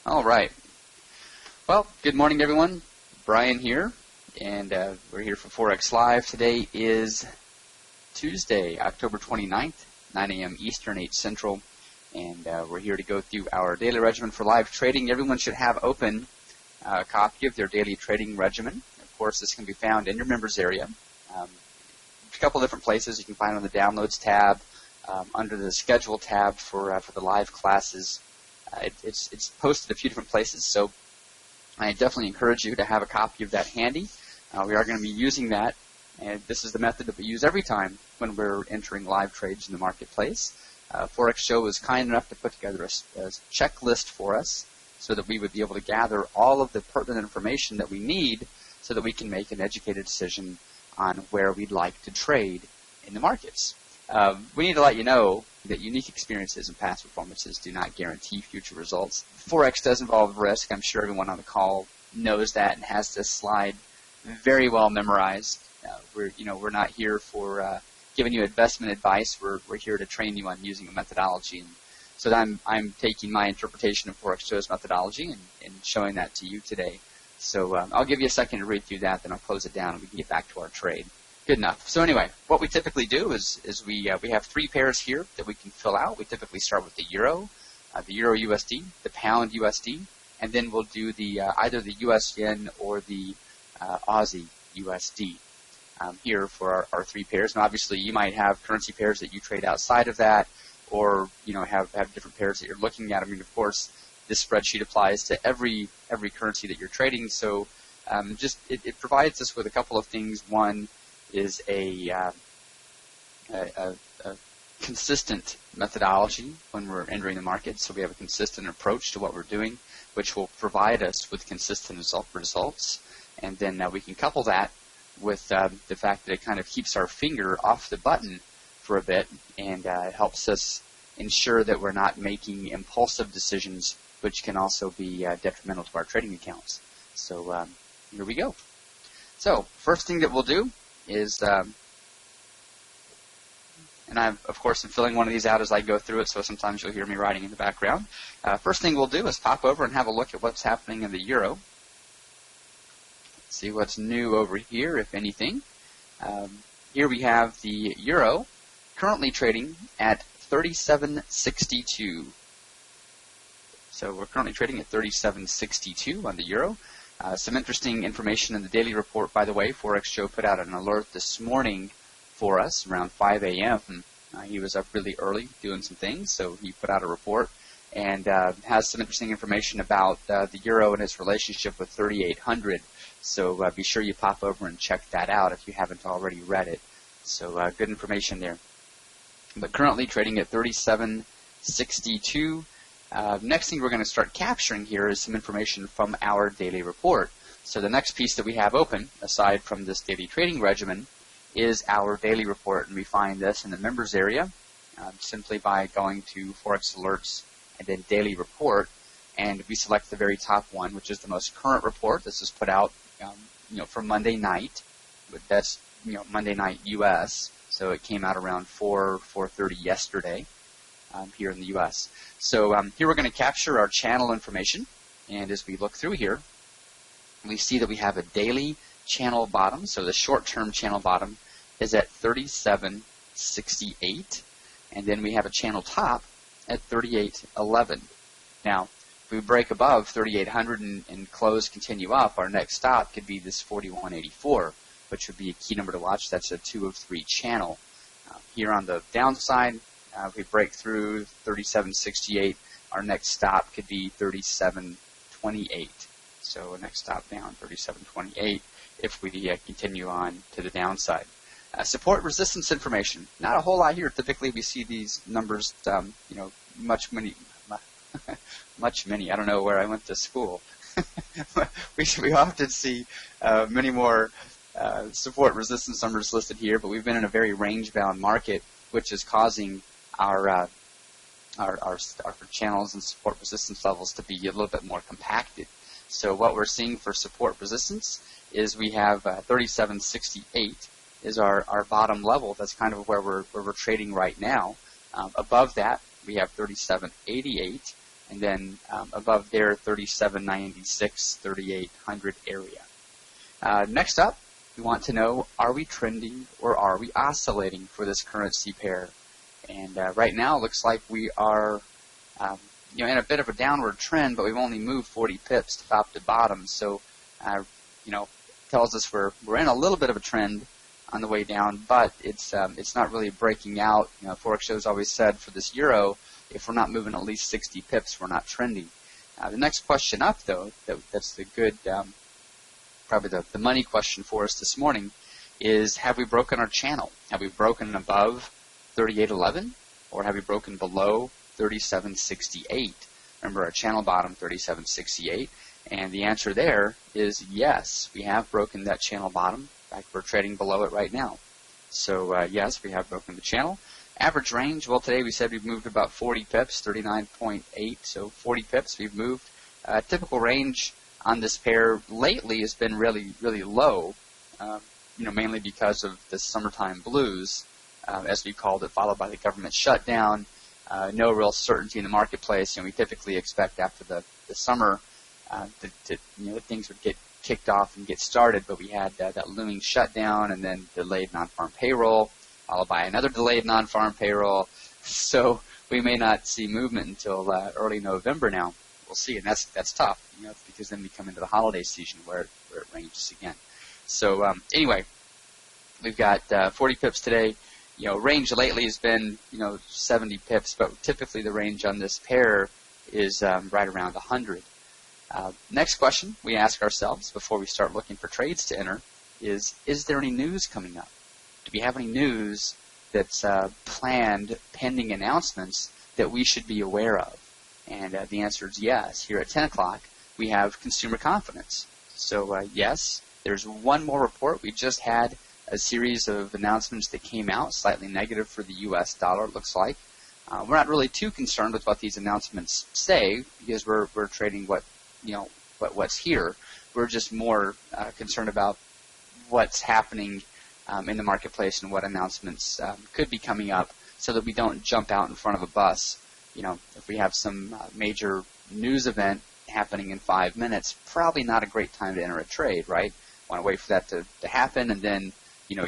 All right. Well, good morning, everyone. Brian here, and we're here for Forex Live. Today is Tuesday, October 29th, 9 a.m. Eastern, 8 Central, and we're here to go through our daily regimen for live trading. Everyone should have open a copy of their daily trading regimen. Of course, this can be found in your members area. A couple different places. You can find it on the Downloads tab, under the Schedule tab for the live classes. It's posted a few different places, so I definitely encourage you to have a copy of that handy. We are going to be using that, and this is the method that we use every time when we're entering live trades in the marketplace. Forex Show was kind enough to put together a checklist for us so that we would be able to gather all of the pertinent information that we need so that we can make an educated decision on where we'd like to trade in the markets. We need to let you know that unique experiences and past performances do not guarantee future results. Forex does involve risk. I'm sure everyone on the call knows that and has this slide very well memorized. We're not here for giving you investment advice. We're here to train you on using a methodology. And so I'm taking my interpretation of Forex Show's methodology and showing that to you today. So I'll give you a second to read through that, then I'll close it down and we can get back to our trade. Good enough. So anyway, what we typically do is we have three pairs here that we can fill out. We typically start with the Euro USD, the Pound USD, and then we'll do the either the US Yen or the Aussie USD here for our three pairs. And obviously, you might have currency pairs that you trade outside of that, or have different pairs that you're looking at. I mean, of course, this spreadsheet applies to every currency that you're trading. So it provides us with a couple of things. One is a consistent methodology when we're entering the market. So we have a consistent approach to what we're doing, which will provide us with consistent results. And then we can couple that with the fact that it kind of keeps our finger off the button for a bit, and it helps us ensure that we're not making impulsive decisions, which can also be detrimental to our trading accounts. So here we go. So first thing that we'll do is, and I, of course, am filling one of these out as I go through it, so sometimes you'll hear me writing in the background. First thing we'll do is pop over and have a look at what's happening in the Euro. See what's new over here, if anything. Here we have the Euro currently trading at 37.62. So we're currently trading at 37.62 on the Euro. Some interesting information in the daily report, by the way. Forex Show put out an alert this morning for us around 5 a.m. He was up really early doing some things, so he put out a report and has some interesting information about the Euro and its relationship with 3,800. So be sure you pop over and check that out if you haven't already read it. So good information there. But currently trading at 37.62. Next thing we're going to start capturing here is some information from our daily report. So the next piece that we have open, aside from this daily trading regimen, is our daily report. And we find this in the members area simply by going to Forex Alerts and then daily report. And we select the very top one, which is the most current report. This is put out for Monday night. But that's Monday night U.S. So it came out around 4:30 yesterday here in the U.S. So here we're going to capture our channel information, and as we look through here, we see that we have a daily channel bottom. So the short-term channel bottom is at 37.68, and then we have a channel top at 38.11. Now, if we break above 3,800 and close, continue up, our next stop could be this 41.84, which would be a key number to watch. That's a 2 of 3 channel. Here on the downside, if we break through 37.68, our next stop could be 37.28. So next stop down, 37.28, if we continue on to the downside. Support resistance information. Not a whole lot here. Typically we see these numbers, much many. I don't know where I went to school. we often see many more support resistance numbers listed here, but we've been in a very range-bound market, which is causing our channels and support resistance levels to be a little bit more compacted. So what we're seeing for support resistance is we have 37.68 is our bottom level. That's kind of where we're trading right now. Above that, we have 37.88, and then above there 3796, 3800 area. Next up, we want to know, are we trending or are we oscillating for this currency pair? And right now it looks like we are in a bit of a downward trend, but we've only moved 40 pips top to bottom. So tells us we're in a little bit of a trend on the way down, but it's not really breaking out. Forex shows always said for this euro, if we're not moving at least 60 pips, we're not trending. The next question up, though, that's the good, probably the money question for us this morning, is have we broken our channel? Have we broken above 38.11, or have we broken below 37.68? Remember our channel bottom 37.68, and the answer there is yes, we have broken that channel bottom. In fact, we're trading below it right now. So yes, we have broken the channel. Average range, well, today we said we've moved about 40 pips, 39.8, so 40 pips we've moved. Typical range on this pair lately has been really, really low, mainly because of the summertime blues, as we called it, followed by the government shutdown. No real certainty in the marketplace, and we typically expect after the summer that things would get kicked off and get started, but we had that looming shutdown and then delayed non-farm payroll, followed by another delayed non-farm payroll. So we may not see movement until early November now. We'll see, and that's tough, because then we come into the holiday season where it ranges again. So anyway, we've got 40 pips today. Range lately has been 70 pips, but typically the range on this pair is right around 100. Next question we ask ourselves before we start looking for trades to enter is there any news coming up? Do we have any news that's planned, pending announcements that we should be aware of? And the answer is yes. Here at 10 o'clock, we have consumer confidence. So yes, there's one more report. We just had a series of announcements that came out, slightly negative for the U.S. dollar, it looks like. We're not really too concerned with what these announcements say because we're trading what's here. We're just more concerned about what's happening in the marketplace and what announcements could be coming up so that we don't jump out in front of a bus. If we have some major news event happening in 5 minutes, probably not a great time to enter a trade, right? Want to wait for that to happen and then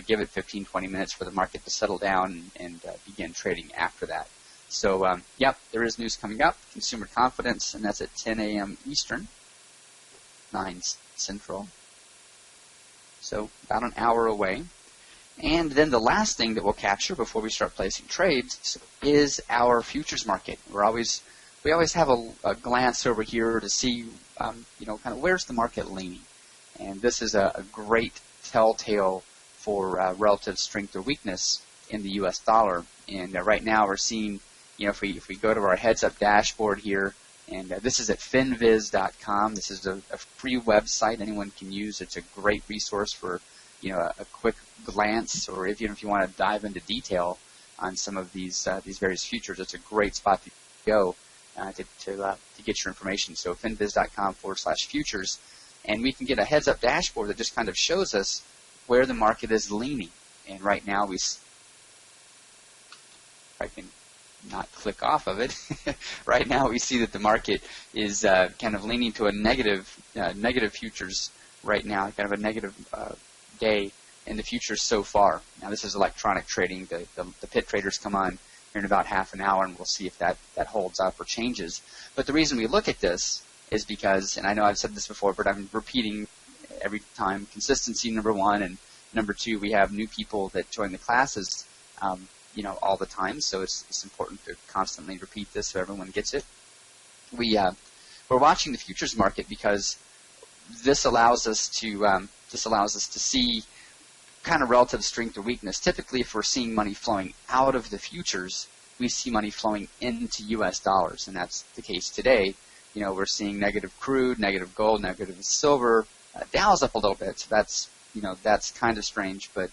give it 15, 20 minutes for the market to settle down and begin trading after that. So, yep, there is news coming up, consumer confidence, and that's at 10 a.m. Eastern, 9 Central. So about an hour away. And then the last thing that we'll capture before we start placing trades is our futures market. We always have a glance over here to see, kind of where's the market leaning. And this is a great telltale for relative strength or weakness in the U.S. dollar. And right now we're seeing, if we go to our heads-up dashboard here, and this is at finviz.com. This is a free website anyone can use. It's a great resource for a quick glance, or even if you want to dive into detail on some of these various futures. It's a great spot to go to get your information. So finviz.com/futures, and we can get a heads-up dashboard that just kind of shows us where the market is leaning. And right now I can not click off of it. Right now we see that the market is kind of leaning to a negative futures right now, kind of a negative day in the futures so far. Now this is electronic trading. The pit traders come on here in about half an hour, and we'll see if that holds up or changes. But the reason we look at this is because, and I know I've said this before, but I'm repeating every time, consistency, number one, and number two, we have new people that join the classes all the time, so it's important to constantly repeat this so everyone gets it. We're watching the futures market because this allows us to see kind of relative strength or weakness. Typically, if we're seeing money flowing out of the futures, we see money flowing into U.S. dollars, and that's the case today. We're seeing negative crude, negative gold, negative silver. Dow's up a little bit, so that's kind of strange, but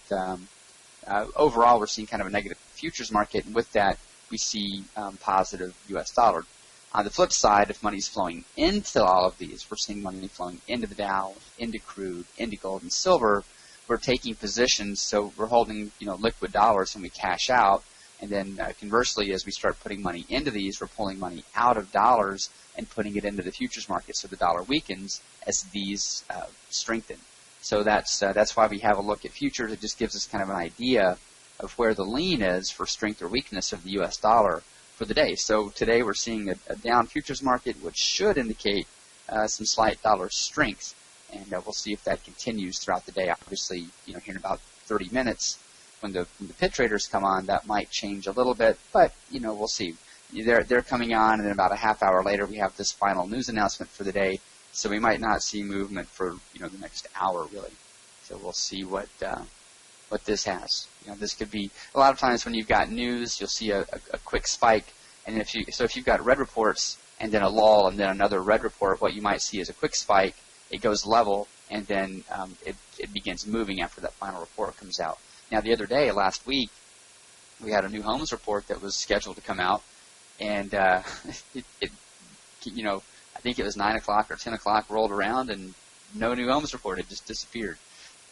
overall we're seeing kind of a negative futures market, and with that we see positive U.S. dollar. On the flip side, if money's flowing into all of these, we're seeing money flowing into the Dow, into crude, into gold and silver. We're taking positions, so we're holding liquid dollars when we cash out. And then conversely, as we start putting money into these, we're pulling money out of dollars and putting it into the futures market, so the dollar weakens as these strengthen. So that's why we have a look at futures. It just gives us kind of an idea of where the lean is for strength or weakness of the U.S. dollar for the day. So today we're seeing a down futures market, which should indicate some slight dollar strength, and we'll see if that continues throughout the day. Obviously, here in about 30 minutes, when the pit traders come on, that might change a little bit, but we'll see. They're coming on, and then about a half hour later, we have this final news announcement for the day. So we might not see movement for the next hour really. So we'll see what this has. This could be a lot of times when you've got news, you'll see a quick spike, and if you've got red reports and then a lull and then another red report, what you might see is a quick spike. It goes level, and then it begins moving after that final report comes out. Now the other day, last week, we had a new homes report that was scheduled to come out, and I think it was 9 o'clock or 10 o'clock rolled around, and no new homes report. It just disappeared.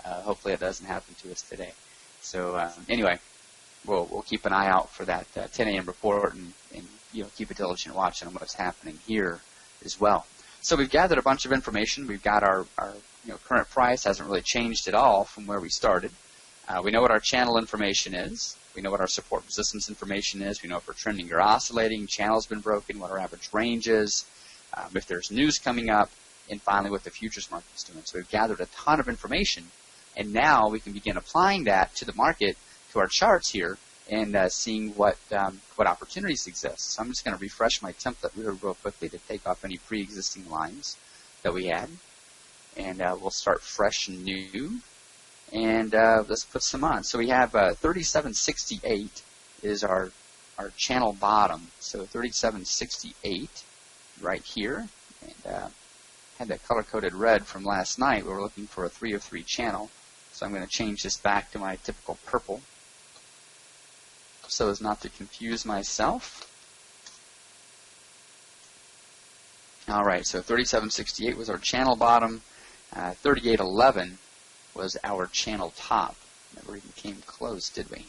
Hopefully it doesn't happen to us today. So anyway, we'll keep an eye out for that 10 a.m. report, and keep a diligent watch on what's happening here as well. So we've gathered a bunch of information. We've got our current price hasn't really changed at all from where we started. We know what our channel information is. We know what our support resistance information is. We know if we're trending or oscillating, channel's been broken, what our average range is, if there's news coming up, and finally what the futures market is doing. So we've gathered a ton of information, and now we can begin applying that to the market, to our charts here, and seeing what opportunities exist. So I'm just going to refresh my template real quickly to take off any pre-existing lines that we had, and we'll start fresh and new. And let's put some on. So we have 3768 is our channel bottom. So 3768 right here. And had that color-coded red from last night. We were looking for a 303 channel. So I'm going to change this back to my typical purple so as not to confuse myself. All right, so 3768 was our channel bottom. 3811 was our channel top. Never even came close, did we?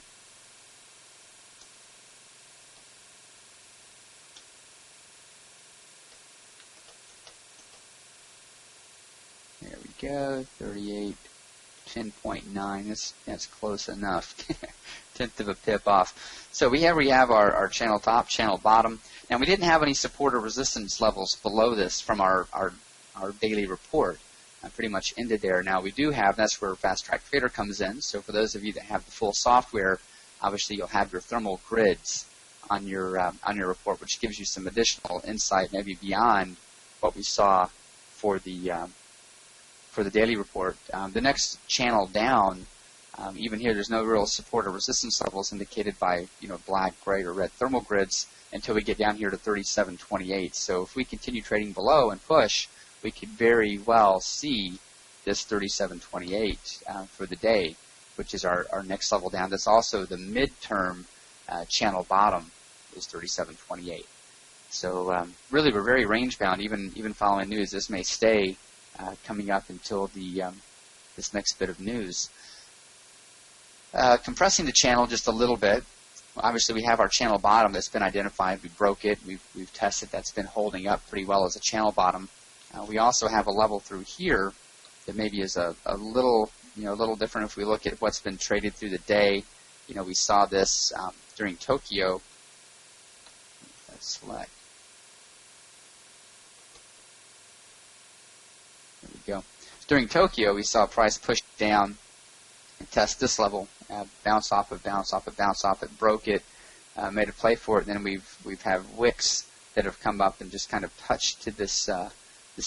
There we go, 38, 10.9. That's close enough. Tenth of a pip off. So we have our channel top, channel bottom. Now we didn't have any support or resistance levels below this from our daily report. Pretty much ended there. Now we do have, that's where Fast Track Trader comes in. So for those of you that have the full software, obviously you'll have your thermal grids on your report, which gives you some additional insight, maybe beyond what we saw for the daily report. The next channel down, even here, there's no real support or resistance levels indicated by black, gray, or red thermal grids until we get down here to 3728. So if we continue trading below and push, we could very well see this 3728 for the day, which is our next level down. That's also the midterm channel bottom is 3728. So really, we're very range bound. Even following news, this may stay coming up until this next bit of news. Compressing the channel just a little bit. Obviously, we have our channel bottom that's been identified. We broke it. We've tested. That's been holding up pretty well as a channel bottom. We also have a level through here that maybe is a little different if we look at what's been traded through the day. We saw this during Tokyo. Let's select. There we go. During Tokyo, we saw price push down and test this level, bounce off it, bounce off it, bounce off it, broke it, made a play for it. And then we've had wicks that have come up and just kind of touched to this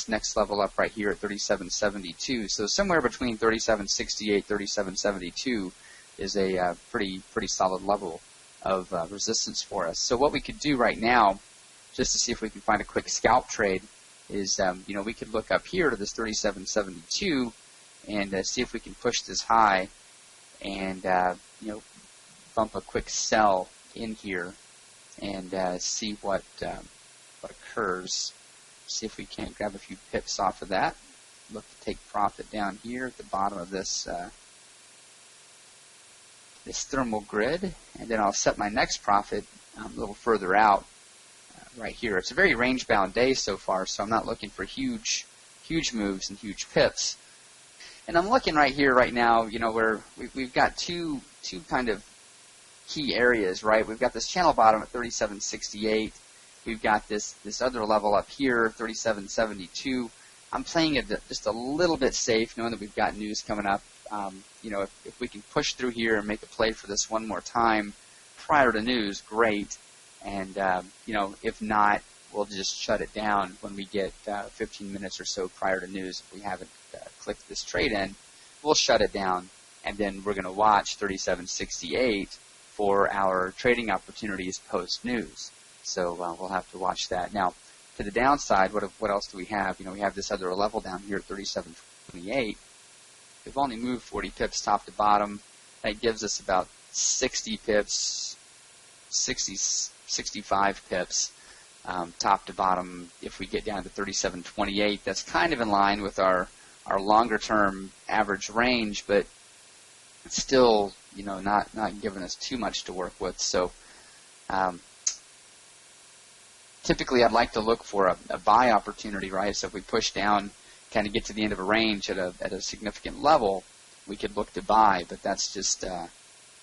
next level up right here at 3772. So somewhere between 3768, 3772 is a pretty solid level of resistance for us. So what we could do right now, just to see if we can find a quick scalp trade, is we could look up here to this 3772 and see if we can push this high and bump a quick sell in here and see what occurs. See if we can't grab a few pips off of that. Look to take profit down here at the bottom of this this thermal grid, and then I'll set my next profit a little further out right here. It's a very range-bound day so far, so I'm not looking for huge moves and huge pips. And I'm looking right here right now, where we've got two kind of key areas, right? We've got this channel bottom at 37.68. We've got this other level up here, 37.72. I'm playing it just a little bit safe, knowing that we've got news coming up. If we can push through here and make a play for this one more time prior to news, great. And, if not, we'll just shut it down when we get 15 minutes or so prior to news. If we haven't clicked this trade in, we'll shut it down, and then we're going to watch 37.68 for our trading opportunities post-news. So we'll have to watch that. Now, to the downside, what else do we have? We have this other level down here at 37.28. We've only moved 40 pips top to bottom. That gives us about 60 pips, 65 pips top to bottom. If we get down to 37.28, that's kind of in line with our longer-term average range, but it's still, not giving us too much to work with. So typically I'd like to look for a buy opportunity, right? So if we push down, kind of get to the end of a range at a significant level, we could look to buy, but that's just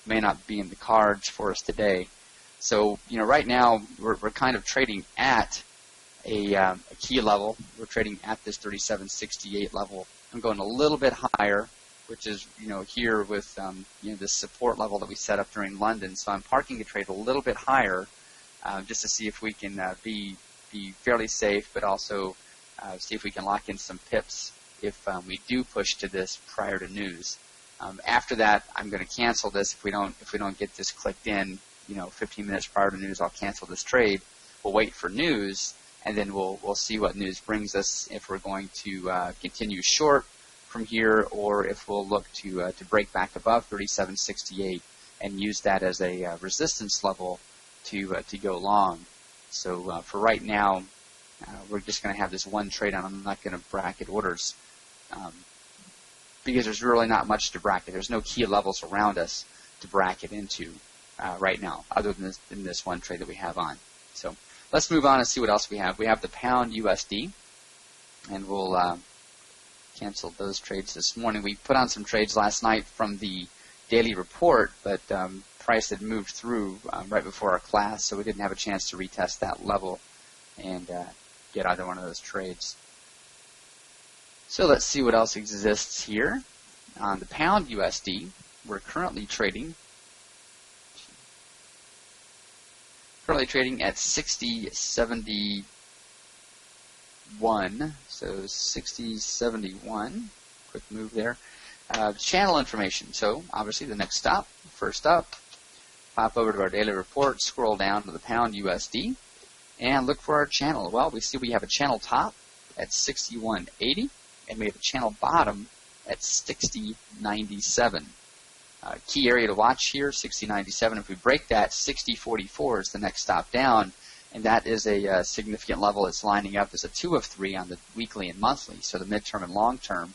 may not be in the cards for us today. So, right now we're kind of trading at a key level. We're trading at this 37.68 level. I'm going a little bit higher, which is, here with, this support level that we set up during London. So I'm parking the trade a little bit higher just to see if we can be fairly safe, but also see if we can lock in some pips if we do push to this prior to news. After that, I'm going to cancel this if we don't get this clicked in. 15 minutes prior to news, I'll cancel this trade. We'll wait for news, and then we'll see what news brings us, if we're going to continue short from here, or if we'll look to break back above 37.68 and use that as a resistance level to go long. So for right now, we're just going to have this one trade on. I'm not going to bracket orders because there's really not much to bracket. There's no key levels around us to bracket into right now, other than this one trade that we have on. So let's move on and see what else we have. We have the pound USD, and we'll cancel those trades this morning. We put on some trades last night from the daily report, but price had moved through right before our class, so we didn't have a chance to retest that level and get either one of those trades. So let's see what else exists here. On the pound USD, we're currently trading at 60.71, so 60.71, quick move there. Channel information, so obviously the next stop, first up, pop over to our daily report, scroll down to the pound USD, and look for our channel. Well, we see we have a channel top at 61.80, and we have a channel bottom at 60.97. Key area to watch here, 60.97. If we break that, 60.44 is the next stop down, and that is a significant level. It's lining up as a 2 of 3 on the weekly and monthly. So the midterm and long term,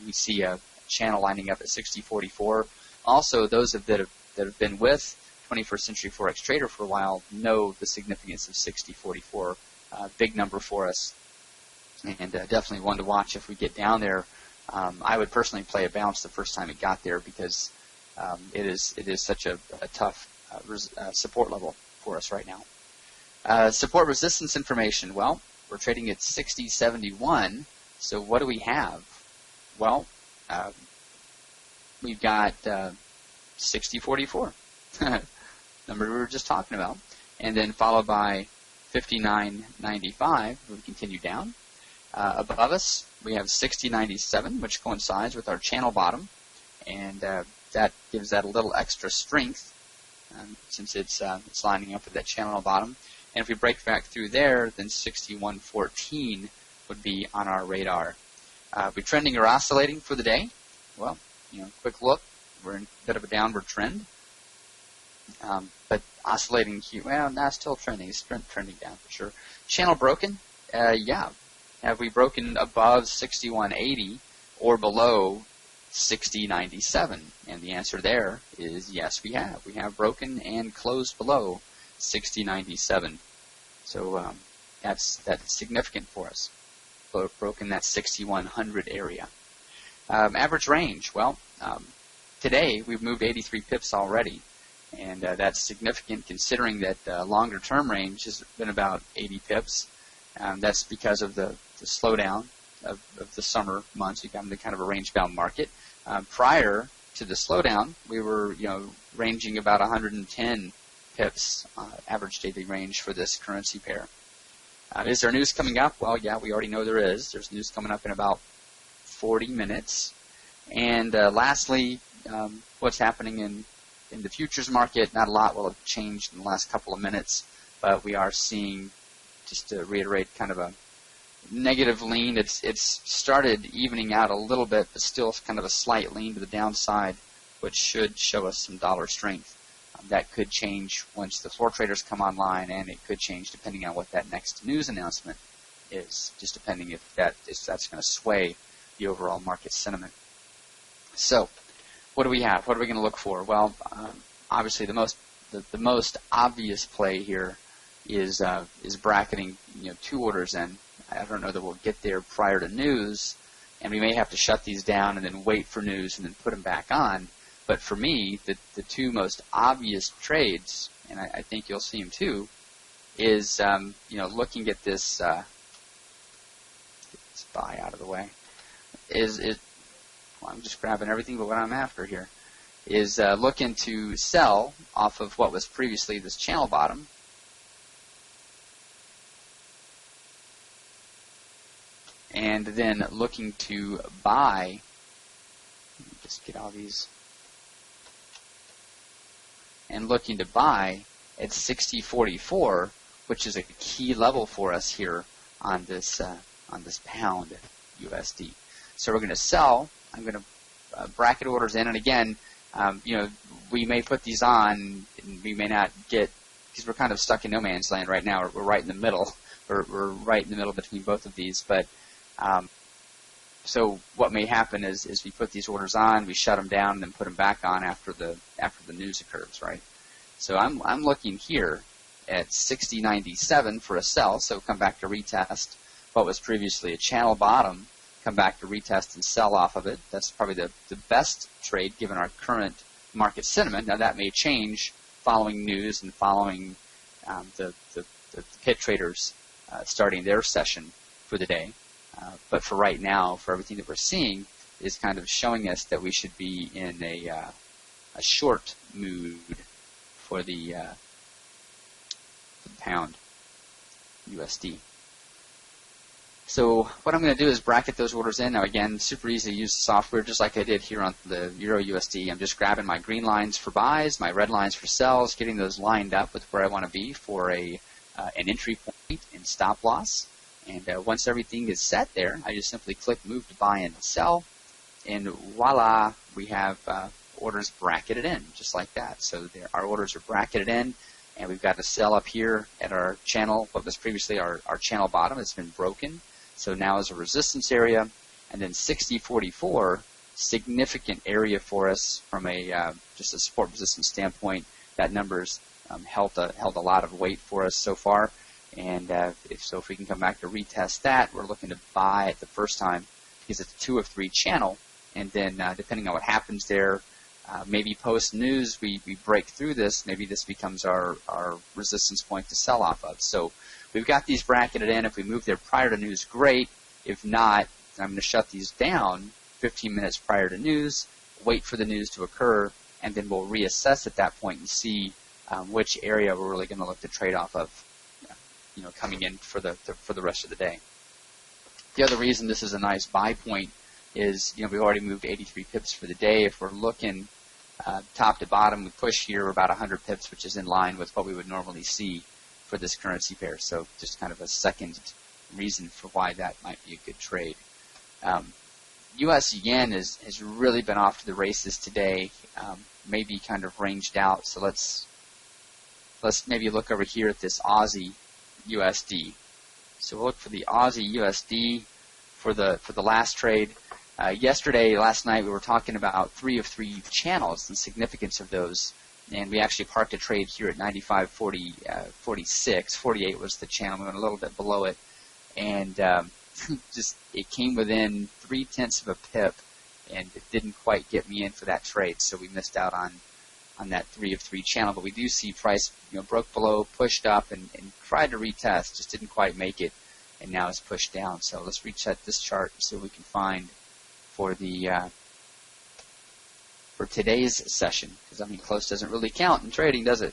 we see a channel lining up at 60.44. Also, those that have been with 21st Century Forex Trader for a while know the significance of 60.44. Big number for us, and definitely one to watch if we get down there. I would personally play a bounce the first time it got there because it is such a tough support level for us right now. Support resistance information. Well, we're trading at 60.71. So what do we have? Well, we've got 60.44, number we were just talking about, and then followed by 59.95. We continue down. Above us, we have 60.97, which coincides with our channel bottom, and that gives that a little extra strength since it's lining up with that channel bottom. And if we break back through there, then 61.14 would be on our radar. We're trending or oscillating for the day. Well, quick look, we're in a bit of a downward trend, but oscillating here. Well, not still trending. It's trending down for sure. Channel broken? Yeah. Have we broken above 61.80 or below 60.97? And the answer there is yes, we have. We have broken and closed below 60.97. So that's significant for us. Broken that 6100 area. Average range, well, today we've moved 83 pips already, and that's significant considering that longer term range has been about 80 pips. That's because of the slowdown of the summer months. We've got into kind of a range-bound market. Prior to the slowdown, we were ranging about 110 pips average daily range for this currency pair. Is there news coming up? Well, yeah, we already know there is. There's news coming up in about 40 minutes. And lastly, what's happening in the futures market? Not a lot will have changed in the last couple of minutes, but we are seeing, just to reiterate, kind of a negative lean. It's started evening out a little bit, but still kind of a slight lean to the downside, which should show us some dollar strength. That could change once the floor traders come online, and it could change depending on what that next news announcement is, just depending if that's going to sway the overall market sentiment. So, what do we have? What are we going to look for? Well, obviously the most obvious play here is bracketing two orders in. I don't know that we'll get there prior to news, and we may have to shut these down and then wait for news and then put them back on. But for me, the two most obvious trades, and I think you'll see them too, is looking at this. Get this buy out of the way. I'm just grabbing everything but what I'm after here. Is looking to sell off of what was previously this channel bottom. And then looking to buy. Let me just get all these. And looking to buy at 60.44, which is a key level for us here on this pound USD. So we're going to sell. I'm going to bracket orders in, and again, we may put these on, and we may not get, because we're kind of stuck in no man's land right now. We're right in the middle. We're right in the middle between both of these, but. So what may happen is we put these orders on, we shut them down, and then put them back on after the news occurs, right? So I'm looking here at 60.97 for a sell. So come back to retest what was previously a channel bottom, come back to retest and sell off of it. That's probably the best trade given our current market sentiment. Now that may change following news and following the pit traders starting their session for the day. But for right now, for everything that we're seeing, is kind of showing us that we should be in a short mood for the pound USD. So what I'm going to do is bracket those orders in. Now again, super easy to use the software, just like I did here on the Euro USD. I'm just grabbing my green lines for buys, my red lines for sells, getting those lined up with where I want to be for an entry point and stop loss. And once everything is set there, I just simply click Move to Buy and Sell, and voila, we have orders bracketed in, just like that. So our orders are bracketed in, and we've got a sell up here at our channel, what was previously our channel bottom. It's been broken, so now is a resistance area, and then 60.44, significant area for us from just a support resistance standpoint. That number's held a lot of weight for us so far. And if we can come back to retest that, we're looking to buy it the first time because it's a 2 of 3 channel. And then depending on what happens there, maybe post news we break through this. Maybe this becomes our resistance point to sell off of. So we've got these bracketed in. If we move there prior to news, great. If not, I'm going to shut these down 15 minutes prior to news, wait for the news to occur, and then we'll reassess at that point and see which area we're really going to look to trade off of. Coming in for the rest of the day. The other reason this is a nice buy point is, we've already moved 83 pips for the day. If we're looking top to bottom, we push here about 100 pips, which is in line with what we would normally see for this currency pair. So just kind of a second reason for why that might be a good trade. U.S. yen has really been off to the races today, maybe kind of ranged out. So let's maybe look over here at this Aussie USD. So we'll look for the Aussie USD for the last trade. Last night, we were talking about 3 of 3 channels and the significance of those. And we actually parked a trade here at 95.46. 48 was the channel. We went a little bit below it. And it came within 0.3 of a pip, and it didn't quite get me in for that trade. So we missed out on that 3 of 3 channel. But we do see price broke below, pushed up, and tried to retest. Just didn't quite make it, and now it's pushed down. So let's reset this chart and see what we can find for for today's session, because close doesn't really count in trading, does it?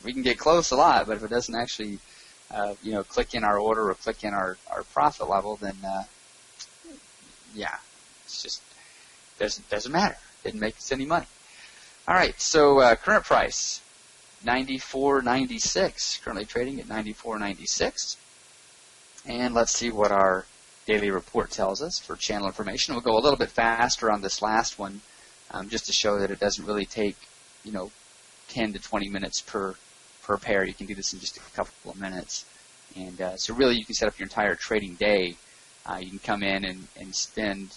We can get close a lot, but if it doesn't actually, click in our order or click in our profit level, then it's just doesn't matter. Didn't make us any money. All right, so current price 94.96. Currently trading at 94.96, and let's see what our daily report tells us for channel information. We'll go a little bit faster on this last one, just to show that it doesn't really take, 10 to 20 minutes per pair. You can do this in just a couple of minutes. And so really you can set up your entire trading day. You can come in and spend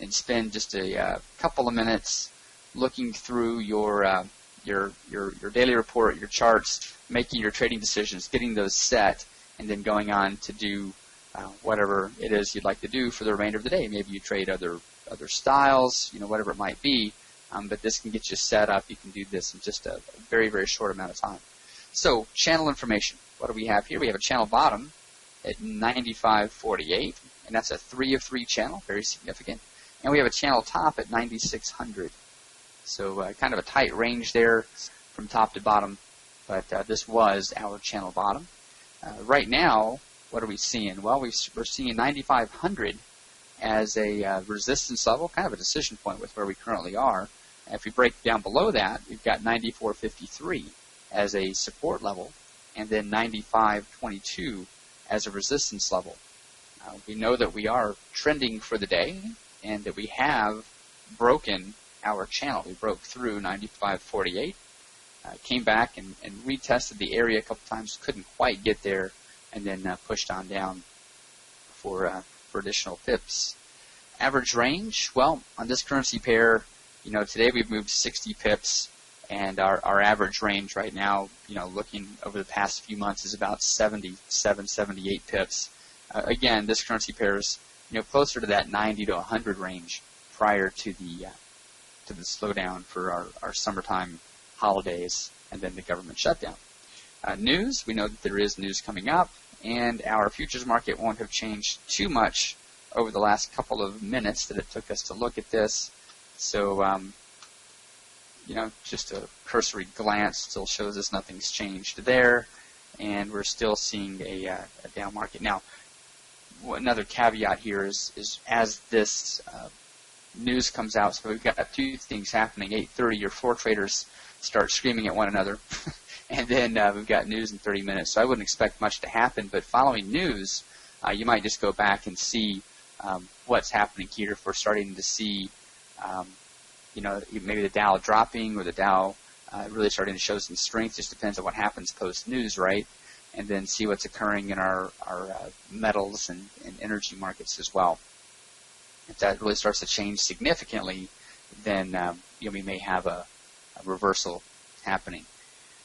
just a couple of minutes looking through your daily report, your charts, making your trading decisions, getting those set, and then going on to do whatever it is you'd like to do for the remainder of the day. Maybe you trade other styles, whatever it might be, but this can get you set up. You can do this in just a very, very short amount of time. So channel information. What do we have here? We have a channel bottom at 95.48, and that's a 3 of 3 channel, very significant. And we have a channel top at 9600. So kind of a tight range there from top to bottom, but this was our channel bottom. Right now, what are we seeing? Well, we're seeing 9500 as a resistance level, kind of a decision point with where we currently are. And if we break down below that, we've got 94.53 as a support level, and then 95.22 as a resistance level. We know that we are trending for the day, and that we have broken our channel. We broke through 95.48, came back and retested the area a couple times, couldn't quite get there, and then pushed on down for additional pips. Average range, well, on this currency pair, today we've moved 60 pips, and our average range right now, looking over the past few months, is about 77, 78 pips. Again, this currency pair is closer to that 90 to 100 range prior to the slowdown for our summertime holidays and then the government shutdown. News, we know that there is news coming up, and our futures market won't have changed too much over the last couple of minutes that it took us to look at this. So, just a cursory glance still shows us nothing's changed there, and we're still seeing a down market. Now, another caveat here is as this news comes out, so we've got 2 things happening. 8:30, your floor traders start screaming at one another, and then we've got news in 30 minutes. So I wouldn't expect much to happen, but following news, you might just go back and see what's happening here. If we're starting to see, maybe the Dow dropping, or the Dow really starting to show some strength, just depends on what happens post-news, right? And then see what's occurring in our metals and energy markets as well. If that really starts to change significantly, then we may have a reversal happening.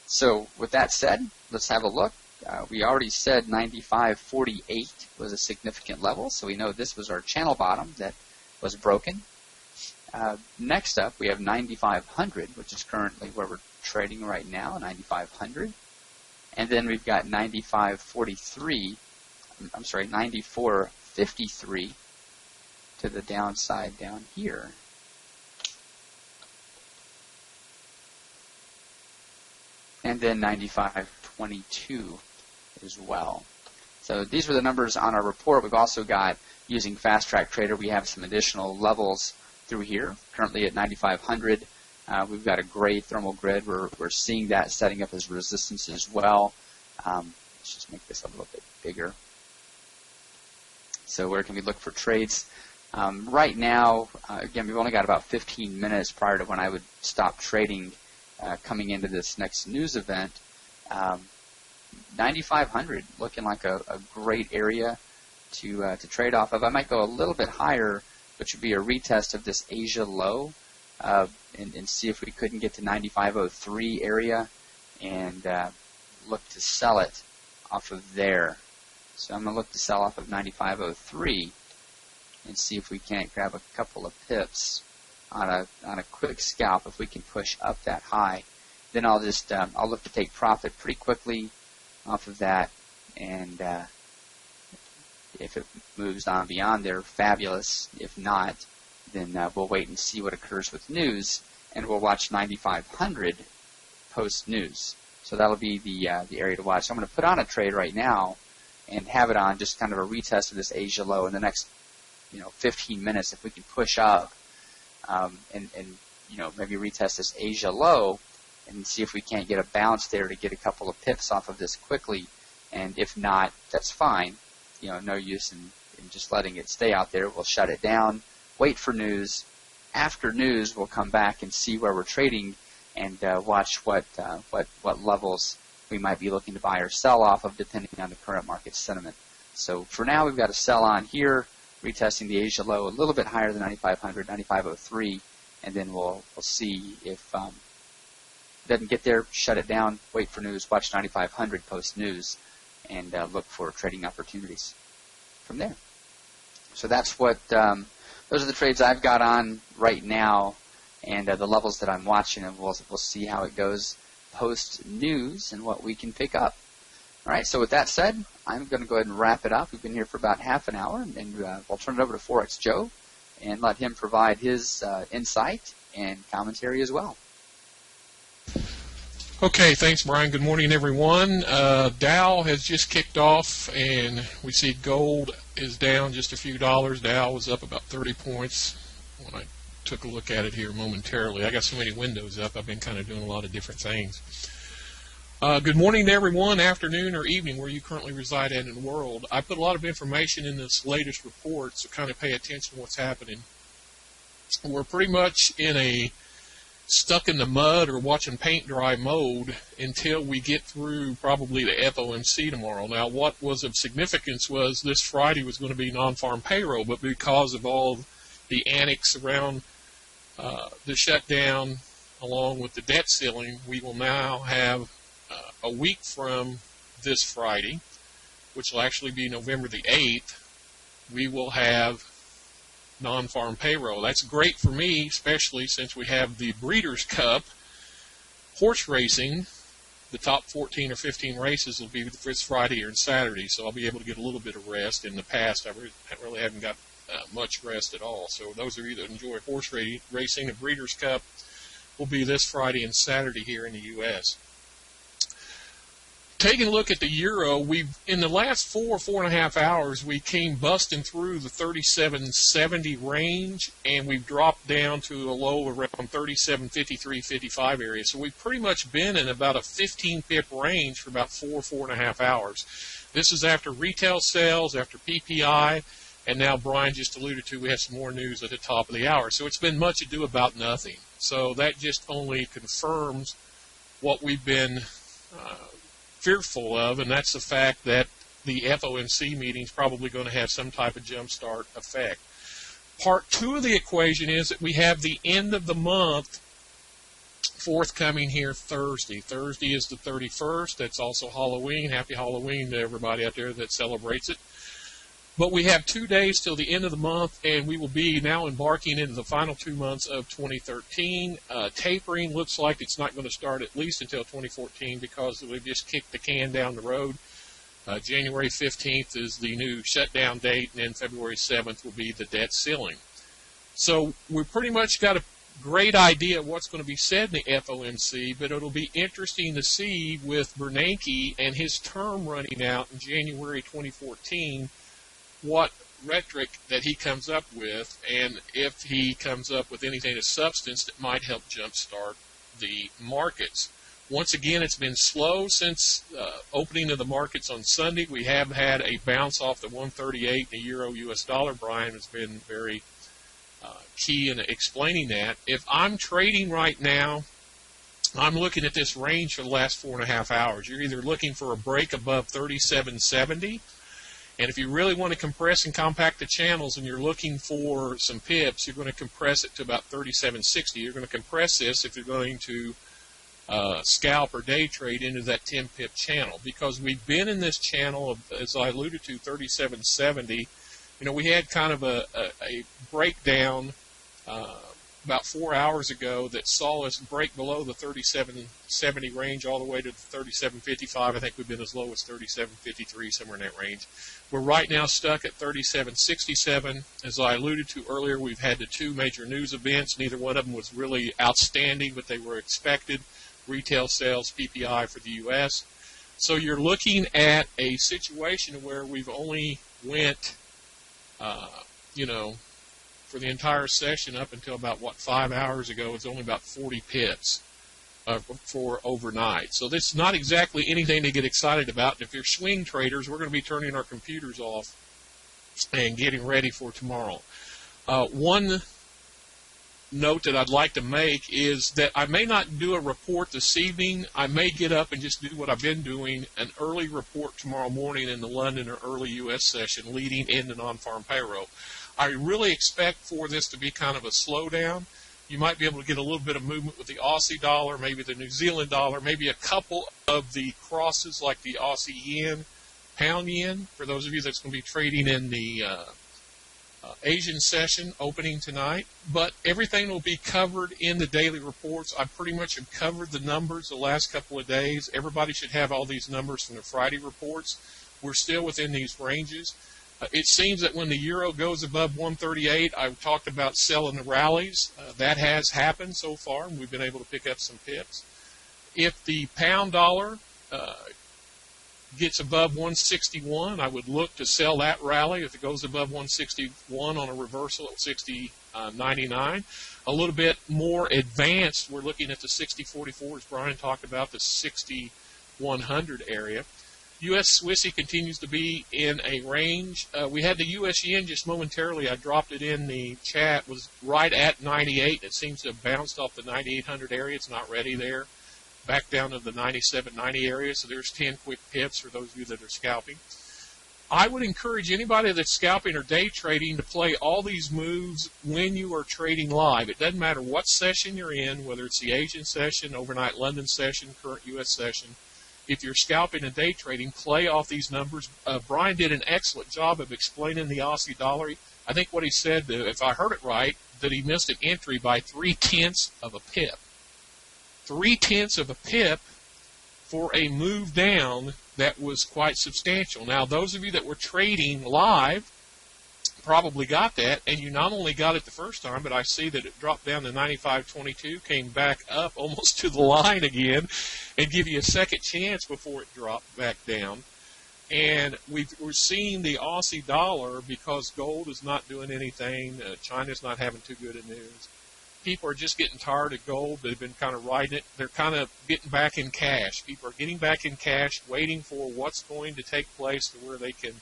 So with that said, let's have a look. We already said 95.48 was a significant level, so we know this was our channel bottom that was broken. Next up, we have 9500, which is currently where we're trading right now, 9500. And then we've got 94.53 to the downside down here. And then 95.22 as well. So these were the numbers on our report. We've also got, using Fast Track Trader, we have some additional levels through here, currently at 9500. We've got a gray thermal grid. We're seeing that setting up as resistance as well. Let's just make this a little bit bigger. So where can we look for trades? Right now, again, we've only got about 15 minutes prior to when I would stop trading coming into this next news event. 9500 looking like a great area to trade off of. I might go a little bit higher, which would be a retest of this Asia low, and see if we couldn't get to 95.03 area and look to sell it off of there. So I'm going to look to sell off of 95.03 and see if we can't grab a couple of pips on a quick scalp if we can push up that high. Then I'll just I'll look to take profit pretty quickly off of that, and if it moves on beyond there, fabulous. If not, then we'll wait and see what occurs with news, and we'll watch 9,500 post news. So that'll be the area to watch. So I'm going to put on a trade right now and have it on just kind of a retest of this Asia low in the next 15 minutes. If we can push up and maybe retest this Asia low and see if we can't get a bounce there to get a couple of pips off of this quickly. And if not, that's fine. No use in just letting it stay out there. We'll shut it down, wait for news. After news, we'll come back and see where we're trading and watch what levels we might be looking to buy or sell off of depending on the current market sentiment. So for now, we've got a sell on here, retesting the Asia low a little bit higher than 9,500, 95.03, and then we'll see if it doesn't get there, shut it down, wait for news, watch 9,500 post news, and look for trading opportunities from there. So that's what those are the trades I've got on right now, and the levels that I'm watching, and we'll see how it goes post news and what we can pick up. All right, so with that said, I'm going to go ahead and wrap it up. We've been here for about half an hour, and I'll turn it over to Forex Joe and let him provide his insight and commentary as well. Okay, thanks, Brian. Good morning, everyone. Dow has just kicked off, and we see gold is down just a few dollars. Dow was up about 30 points when I took a look at it here momentarily. I got so many windows up, I've been kind of doing a lot of different things. Good morning to everyone, afternoon or evening, where you currently reside in the world. I put a lot of information in this latest report, so kind of pay attention to what's happening. We're pretty much in a stuck in the mud or watching paint dry mode until we get through probably the FOMC tomorrow. Now, what was of significance was this Friday was going to be non-farm payroll, but because of all the annex around the shutdown along with the debt ceiling, we will now have a week from this Friday, which will actually be November the 8th, we will have non-farm payroll. That's great for me, especially since we have the Breeders' Cup horse racing. The top 14 or 15 races will be this Friday and Saturday, so I'll be able to get a little bit of rest. In the past, I really haven't got much rest at all. So those of you that enjoy horse racing, the Breeders' Cup will be this Friday and Saturday here in the U.S. Taking a look at the euro, in the last 4.5 hours, we came busting through the 37.70 range, and we've dropped down to a low around 37.53-55 area. So we've pretty much been in about a 15 pip range for about 4.5 hours. This is after retail sales, after PPI, and now Brian just alluded to we have some more news at the top of the hour. So it's been much ado about nothing. So that just only confirms what we've been fearful of, and that's the fact that the FOMC meeting is probably going to have some type of jumpstart effect. Part two of the equation is that we have the end of the month forthcoming here Thursday. Thursday is the 31st. That's also Halloween. Happy Halloween to everybody out there that celebrates it. But we have 2 days till the end of the month, and we will be now embarking into the final 2 months of 2013. Tapering looks like it's not going to start at least until 2014 because we've just kicked the can down the road. January 15th is the new shutdown date, and then February 7th will be the debt ceiling. So we've pretty much got a great idea of what's going to be said in the FOMC, but it'll be interesting to see with Bernanke and his term running out in January 2014 what rhetoric that he comes up with, and if he comes up with anything of substance that might help jumpstart the markets. Once again, it's been slow since opening of the markets on Sunday. We have had a bounce off the 138 in the euro-US dollar. Brian has been very key in explaining that. If I'm trading right now, I'm looking at this range for the last 4.5 hours. You're either looking for a break above 37.70, And if you really want to compress and compact the channels and you're looking for some pips, you're going to compress it to about 37.60. You're going to compress this if you're going to scalp or day trade into that 10 pip channel, because we've been in this channel of, as I alluded to, 37.70. We had kind of a breakdown about 4 hours ago that saw us break below the 37.70 range all the way to 37.55. I think we've been as low as 37.53, somewhere in that range. We're right now stuck at 37.67. As I alluded to earlier, we've had the two major news events. Neither one of them was really outstanding, but they were expected. Retail sales, PPI for the U.S. So you're looking at a situation where we've only went, for the entire session up until about, 5 hours ago, it's only about 40 pips for overnight. So this is not exactly anything to get excited about. And if you're swing traders, we're going to be turning our computers off and getting ready for tomorrow. One note that I'd like to make is that I may not do a report this evening. I may get up and just do what I've been doing, an early report tomorrow morning in the London or early U.S. session leading into non-farm payroll. I really expect for this to be kind of a slowdown. You might be able to get a little bit of movement with the Aussie dollar, maybe the New Zealand dollar, maybe a couple of the crosses like the Aussie yen, pound yen, for those of you that's going to be trading in the Asian session opening tonight. But everything will be covered in the daily reports. I pretty much have covered the numbers the last couple of days. Everybody should have all these numbers from the Friday reports. We're still within these ranges. It seems that when the euro goes above 138, I've talked about selling the rallies. That has happened so far, and we've been able to pick up some pips. If the pound dollar gets above 161, I would look to sell that rally. If it goes above 161 on a reversal at 60.99, a little bit more advanced, we're looking at the 60.44, as Brian talked about, the 60.100 area. U.S. Swissy continues to be in a range. We had the U.S. yen just momentarily. I dropped it in the chat. Was right at 98. It seems to have bounced off the 9,800 area. It's not ready there. Back down to the 97.90 area. So there's 10 quick pips for those of you that are scalping. I would encourage anybody that's scalping or day trading to play all these moves when you are trading live. It doesn't matter what session you're in, whether it's the Asian session, overnight London session, current U.S. session. If you're scalping and day trading, play off these numbers. Brian did an excellent job of explaining the Aussie dollar. I think what he said, if I heard it right, that he missed an entry by 0.3 of a pip. 0.3 of a pip for a move down that was quite substantial. Now, those of you that were trading live probably got that, and you not only got it the first time, but I see that it dropped down to 95.22, came back up almost to the line again, and give you a second chance before it dropped back down. And we're seeing the Aussie dollar, because gold is not doing anything, China's not having too good of news. People are just getting tired of gold. They've been kind of riding it. They're kind of getting back in cash. People are getting back in cash, waiting for what's going to take place to where they can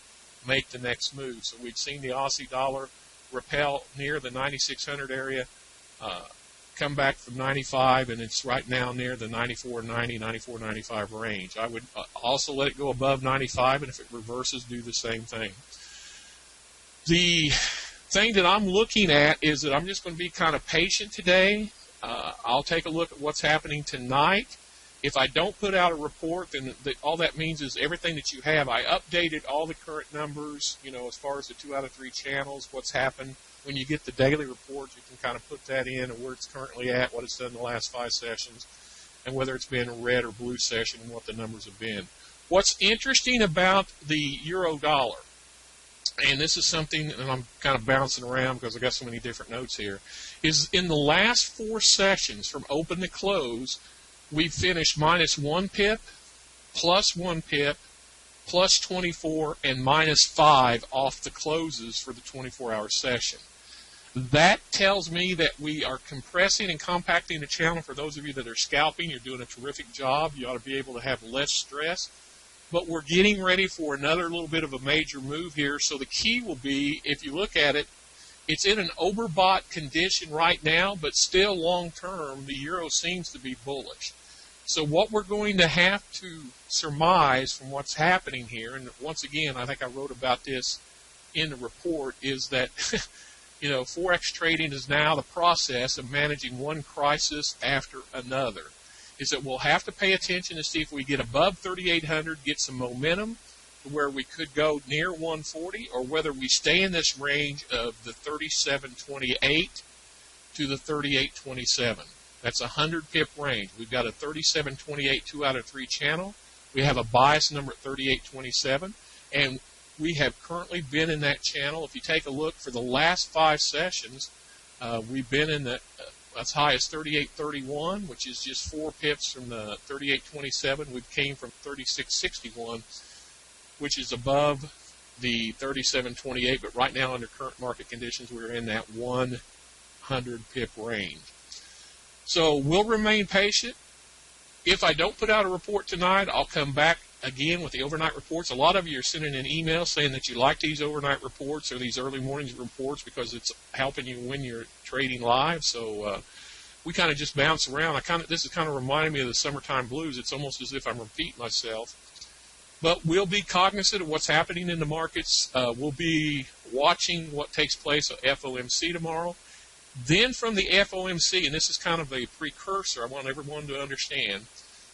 make the next move. So we've seen the Aussie dollar repel near the 9,600 area, come back from 95, and it's right now near the 94.90, 94.95 range. I would also let it go above 95, and if it reverses, do the same thing. The thing that I'm looking at is that I'm just going to be kind of patient today. I'll take a look at what's happening tonight. If I don't put out a report, then all that means is everything that you have. I updated all the current numbers, as far as the 2 out of 3 channels, what's happened. When you get the daily report, you can kind of put that in and where it's currently at, what it's done in the last 5 sessions, and whether it's been a red or blue session and what the numbers have been. What's interesting about the euro dollar, and this is something, and I'm kind of bouncing around because I got so many different notes here, is in the last 4 sessions from open to close, we finished minus 1 pip, plus 1 pip, plus 24, and minus 5 off the closes for the 24-hour session. That tells me that we are compressing and compacting the channel. For those of you that are scalping, you're doing a terrific job. You ought to be able to have less stress. But we're getting ready for another little bit of a major move here. So the key will be, if you look at it, it's in an overbought condition right now, but still long term, the euro seems to be bullish. So what we're going to have to surmise from what's happening here, and once again, I think I wrote about this in the report, is that Forex trading is now the process of managing one crisis after another. Is that we'll have to pay attention to see if we get above 3,800, get some momentum to where we could go near 140, or whether we stay in this range of the 37.28 to the 38.27. That's a 100 pip range. We've got a 37.28 2 out of 3 channel. We have a bias number at 38.27, and we have currently been in that channel. If you take a look for the last 5 sessions, we've been in the as high as 38.31, which is just 4 pips from the 38.27. We came from 36.61, which is above the 37.28, but right now under current market conditions, we're in that 100 pip range. So we'll remain patient. If I don't put out a report tonight, I'll come back again with the overnight reports. A lot of you are sending an email saying that you like these overnight reports or these early morning reports because it's helping you when you're trading live. So we kind of just bounce around. This is kind of reminding me of the summertime blues. It's almost as if I'm repeating myself. But we'll be cognizant of what's happening in the markets. We'll be watching what takes place at FOMC tomorrow. Then from the FOMC, and this is kind of a precursor, I want everyone to understand,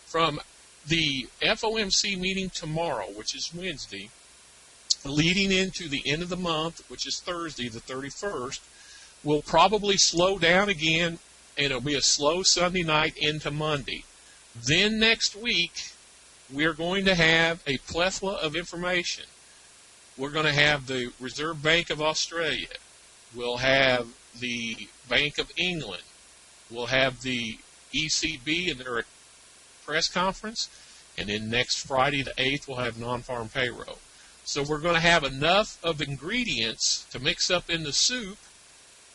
from the FOMC meeting tomorrow, which is Wednesday, leading into the end of the month, which is Thursday, the 31st, will probably slow down again, and it'll be a slow Sunday night into Monday. Then next week, we're going to have a plethora of information. We're going to have the Reserve Bank of Australia. We'll have the Bank of England. We'll have the ECB and their press conference, and then next Friday the 8th we'll have non-farm payroll. So we're going to have enough of ingredients to mix up in the soup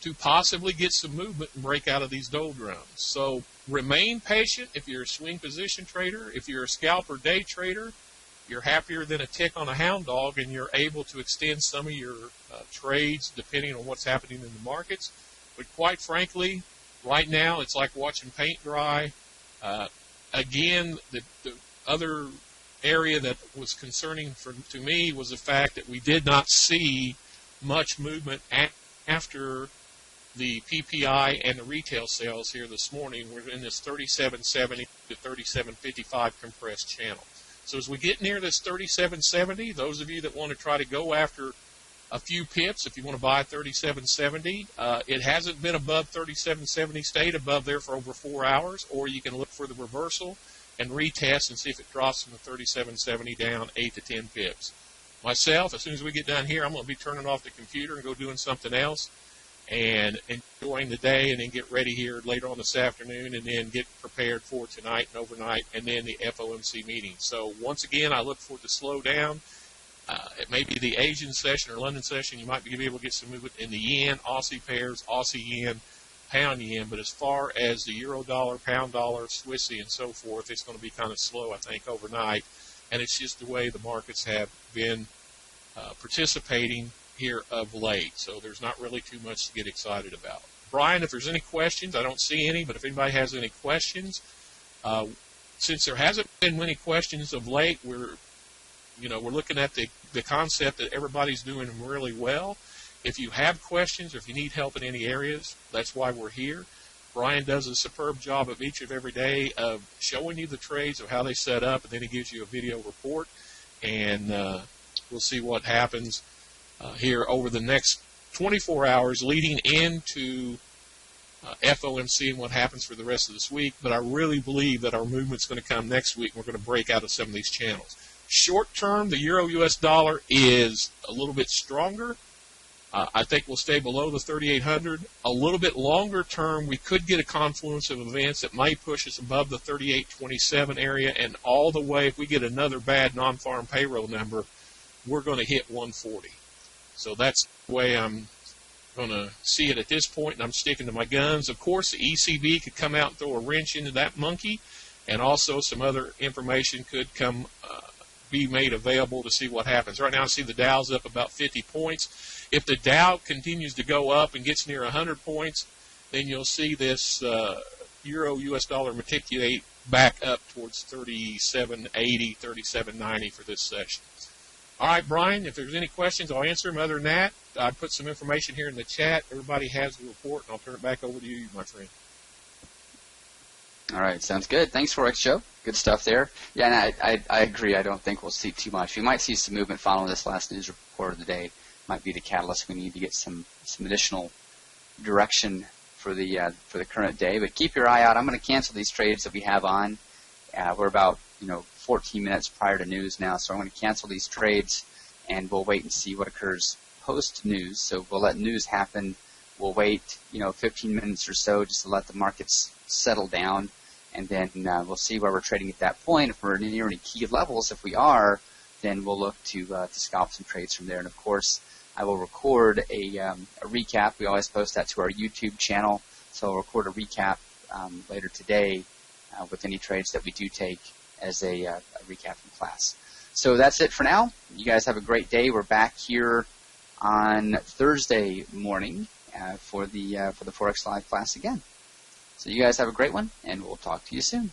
to possibly get some movement and break out of these doldrums. So remain patient if you're a swing position trader. If you're a scalp or day trader, you're happier than a tick on a hound dog, and you're able to extend some of your trades depending on what's happening in the markets. But quite frankly, right now it's like watching paint dry. Again, the other area that was concerning to me was the fact that we did not see much movement after the PPI and the retail sales here this morning. We're in this 37.70 to 37.55 compressed channel. So as we get near this 37.70, those of you that want to try to go after a few pips, if you want to buy 37.70, it hasn't been above 37.70, stayed above there for over 4 hours, or you can look for the reversal and retest and see if it drops from the 37.70 down 8 to 10 pips. Myself, as soon as we get done here, I'm going to be turning off the computer and go doing something else and enjoying the day, and then get ready here later on this afternoon, and then get prepared for tonight and overnight, and then the FOMC meeting. So once again, I look for it to slow down. It may be the Asian session or London session. You might be able to get some movement in the yen, Aussie pairs, Aussie yen, pound yen. But as far as the euro dollar, pound dollar, Swissy, and so forth, it's going to be kind of slow, I think, overnight. And it's just the way the markets have been participating here of late. So there's not really too much to get excited about. Brian, if there's any questions, I don't see any, but if anybody has any questions, since there hasn't been many questions of late, we're looking at the concept that everybody's doing really well. If you have questions or if you need help in any areas, that's why we're here. Brian does a superb job of each of every day of showing you the trades of how they set up, and then he gives you a video report, and we'll see what happens here over the next 24 hours leading into FOMC and what happens for the rest of this week. But I really believe that our movement's going to come next week, and we're going to break out of some of these channels. Short term, the euro-US dollar is a little bit stronger. I think we'll stay below the 3,800. A little bit longer term, we could get a confluence of events that may push us above the 38.27 area, and all the way, if we get another bad non-farm payroll number, we're going to hit 140. So that's the way I'm going to see it at this point, and I'm sticking to my guns. Of course, the ECB could come out and throw a wrench into that monkey, and also some other information could be made available to see what happens. Right now, I see the Dow's up about 50 points. If the Dow continues to go up and gets near 100 points, then you'll see this euro-US dollar matriculate back up towards 37.80, 37.90 for this session. All right, Brian, if there's any questions, I'll answer them. Other than that, I put some information here in the chat. Everybody has the report, and I'll turn it back over to you, my friend. All right, sounds good. Thanks, Forex Joe. Good stuff there. Yeah, and I agree. I don't think we'll see too much. We might see some movement following this last news report of the day. Might be the catalyst. We need to get some additional direction for the current day. But keep your eye out. I'm going to cancel these trades that we have on. We're about 14 minutes prior to news now, so I'm going to cancel these trades, and we'll wait and see what occurs post news. So we'll let news happen. We'll wait 15 minutes or so just to let the markets settle down, and then we'll see where we're trading at that point. If we're near any key levels, if we are, then we'll look to scalp some trades from there. And of course, I will record a recap. We always post that to our YouTube channel, so I'll record a recap later today with any trades that we do take as a recap from class. So that's it for now. You guys have a great day. We're back here on Thursday morning for the Forex Live class again. So you guys have a great one, and we'll talk to you soon.